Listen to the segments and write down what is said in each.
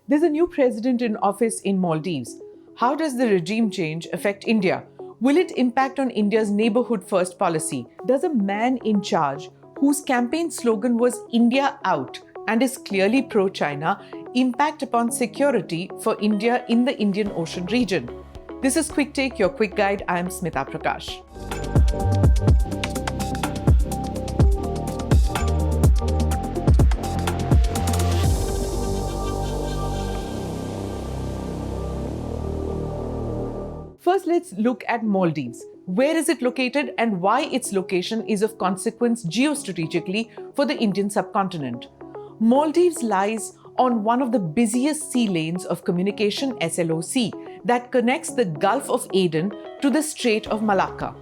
There's a new president in office in Maldives. How does the regime change affect India? Will it impact on India's neighborhood first policy? Does a man in charge, whose campaign slogan was India Out and is clearly pro-China, impact upon security for India in the Indian Ocean region? This is Quick Take, your quick guide. I am Smita Prakash. First, let's look at Maldives. Where is it located and why its location is of consequence geostrategically for the Indian subcontinent? Maldives lies on one of the busiest sea lanes of communication, SLOC, that connects the Gulf of Aden to the Strait of Malacca.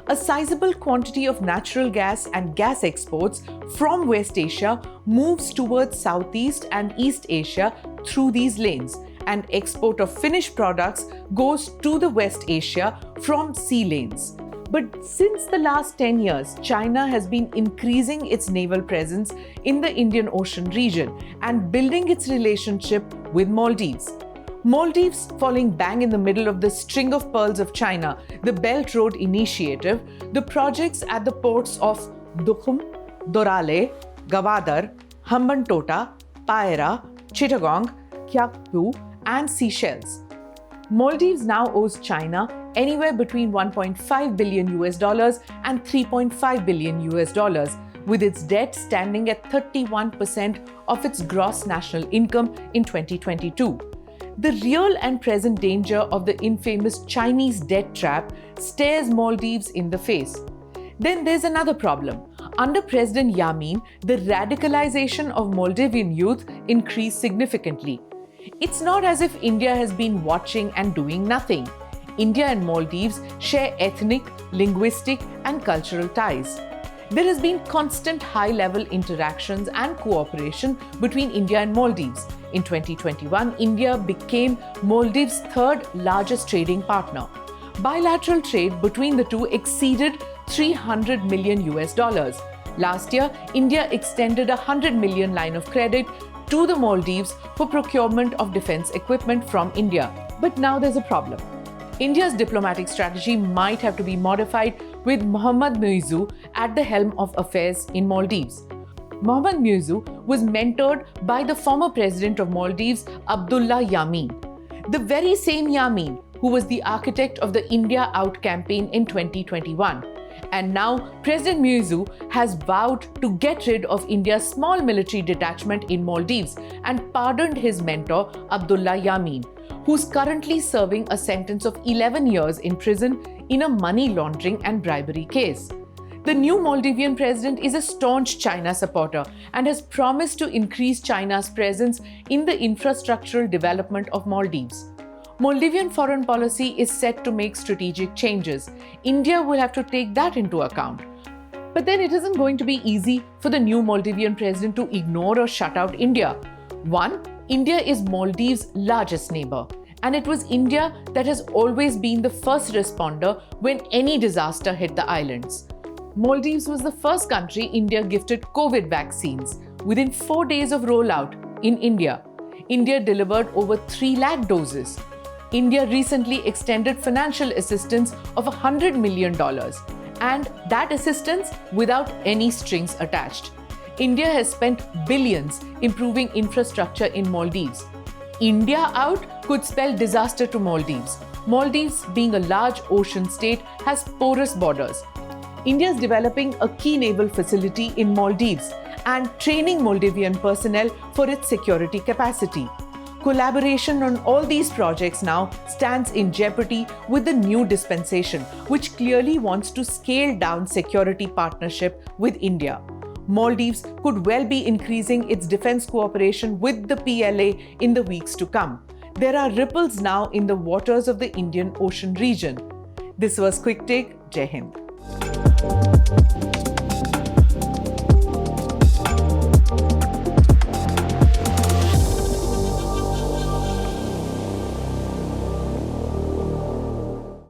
A sizable quantity of natural gas and gas exports from West Asia moves towards Southeast and East Asia through these lanes, and export of finished products goes to the West Asia from sea lanes. But since the last 10 years, China has been increasing its naval presence in the Indian Ocean region and building its relationship with Maldives. Maldives, falling bang in the middle of the string of pearls of China, the Belt Road Initiative, the projects at the ports of Dukhum, Dorale, Gwadar, Hambantota, Paera, Chittagong, Kyaukphyu, and Seychelles. Maldives now owes China anywhere between $1.5 billion and $3.5 billion, with its debt standing at 31% of its gross national income in 2022. The real and present danger of the infamous Chinese debt trap stares Maldives in the face. Then there's another problem. Under President Yamin, the radicalization of Maldivian youth increased significantly. It's not as if India has been watching and doing nothing. India and Maldives share ethnic, linguistic, and cultural ties. There has been constant high-level interactions and cooperation between India and Maldives. In 2021, India became Maldives' third largest trading partner. Bilateral trade between the two exceeded $300 million. Last year, India extended a $100 million line of credit to the Maldives for procurement of defense equipment from India. But now there's a problem. India's diplomatic strategy might have to be modified with Mohamed Muizzu at the helm of affairs in Maldives. Mohamed Muizzu was mentored by the former president of Maldives, Abdullah Yamin, the very same Yamin who was the architect of the India Out campaign in 2021. And now President Muizzu has vowed to get rid of India's small military detachment in Maldives and pardoned his mentor Abdullah Yamin, who's currently serving a sentence of 11 years in prison in a money laundering and bribery case. The new Maldivian president is a staunch China supporter and has promised to increase China's presence in the infrastructural development of Maldives. Maldivian foreign policy is set to make strategic changes. India will have to take that into account. But then it isn't going to be easy for the new Maldivian president to ignore or shut out India. One, India is Maldives' largest neighbor, and it was India that has always been the first responder when any disaster hit the islands. Maldives was the first country India gifted COVID vaccines within 4 days of rollout in India. India delivered over 3 lakh doses. India recently extended financial assistance of $100 million, and that assistance without any strings attached. India has spent billions improving infrastructure in Maldives. India Out could spell disaster to Maldives. Maldives, being a large ocean state, has porous borders. India is developing a key naval facility in Maldives and training Maldivian personnel for its security capacity. Collaboration on all these projects now stands in jeopardy with the new dispensation, which clearly wants to scale down security partnership with India. Maldives could well be increasing its defense cooperation with the PLA in the weeks to come. There are ripples now in the waters of the Indian Ocean region. This was Quick Take. Jai Hind.